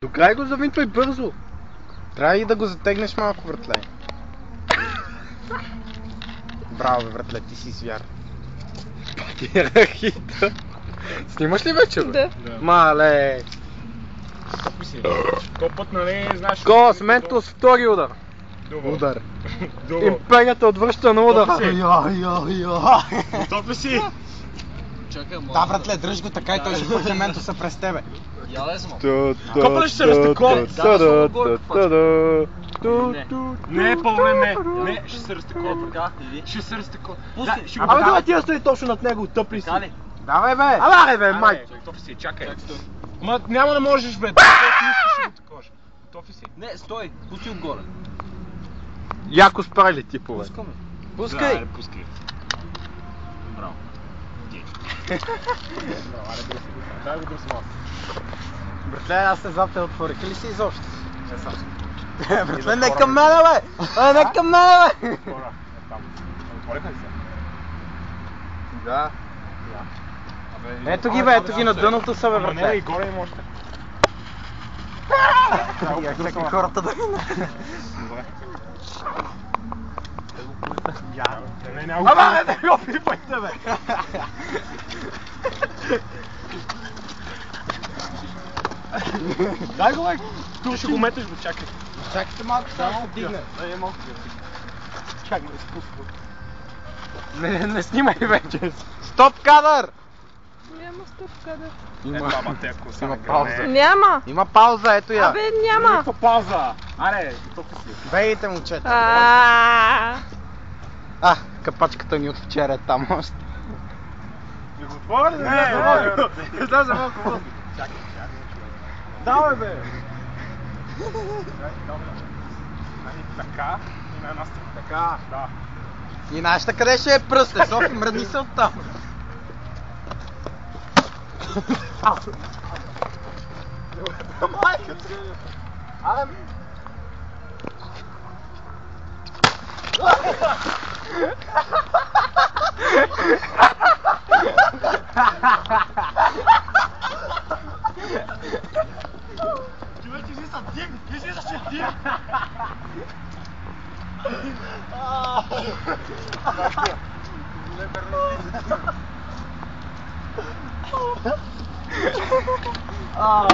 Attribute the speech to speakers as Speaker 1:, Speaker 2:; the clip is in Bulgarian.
Speaker 1: До край го завинтвай бързо.
Speaker 2: Трябва и да го затегнеш малко, братле. Браво, бе, братле, ти си звяр.
Speaker 1: Рахита. Снимаш ли вече, бе?
Speaker 3: Да.
Speaker 1: Мале.
Speaker 3: Стопи си. То път, нали, знаеш...
Speaker 1: Кос, Ментос втори удар.
Speaker 2: Удар.
Speaker 1: Империята отвръща на удара.
Speaker 3: Стопи си.
Speaker 4: Чакай,
Speaker 2: Да, братле, дръж го така и той ще пъхне Ментоса през тебе.
Speaker 4: Я лез, ма.
Speaker 3: Копа ли ще се разтекова? Не, Павле, не. Не, ще се разтекова.
Speaker 4: Така, иди.
Speaker 3: Ще се разтекова.
Speaker 4: Пусти.
Speaker 3: Ще го
Speaker 1: Абе, давай ти да стои точно над него, тъпли си.
Speaker 4: Така ли?
Speaker 2: Давай, бе!
Speaker 1: Абе, бе, май.
Speaker 3: Тофи си, чакай.
Speaker 4: Чак стой.
Speaker 3: Ма няма да можеш, бе. Тофи искаш да таковаш. Тофи си.
Speaker 4: Не, стой. Пусти отгоре.
Speaker 1: Яко справили типове.
Speaker 4: Пускаме.
Speaker 1: Пускай.
Speaker 3: Да, пускай. Браво. Ти. Дай го дръс малко.
Speaker 2: Братле, аз се зад те отворих ли си изобщо?
Speaker 3: Не сам.
Speaker 2: Братле, не към мене, бе! Не към мене, бе!
Speaker 3: Хора, там. Отвориха ли се?
Speaker 2: Да.
Speaker 3: Абе,
Speaker 2: Ето ги, бе, ето ги на дъното са, бе,
Speaker 3: Ама не, и
Speaker 2: братле.
Speaker 3: горе има още.
Speaker 2: Я чакай хората да минат.
Speaker 3: Добре. Не, не,
Speaker 1: Абе, не го пипайте, бе.
Speaker 3: Дай го, бе. Тук ще го метеш, бе, чакай.
Speaker 2: Чакайте малко, само да дигне.
Speaker 3: Дай, малко.
Speaker 1: Чакай да спусна. Не снимай вече.
Speaker 2: Стоп кадър!
Speaker 5: Няма стоп кадър.
Speaker 3: Баба, те, ако
Speaker 2: Има
Speaker 3: са
Speaker 2: пауза.
Speaker 5: Няма.
Speaker 2: Има пауза, ето я.
Speaker 5: Абе, няма.
Speaker 3: Никаква пауза. Аре, топи си.
Speaker 2: Бейте, момчета. Капачката ни от вчера е там още.
Speaker 3: Не го отворя ли?
Speaker 1: Не, дай за малко въздух.
Speaker 3: Чакай.
Speaker 1: Давай, бе.
Speaker 3: Така и на една страна.
Speaker 1: Така.
Speaker 3: Да.
Speaker 2: И знаеш къде ще е пръсте, Софи, мръдни се оттам.
Speaker 1: Абе,
Speaker 3: Човече, излиза дим! Излиза се дим!
Speaker 1: а.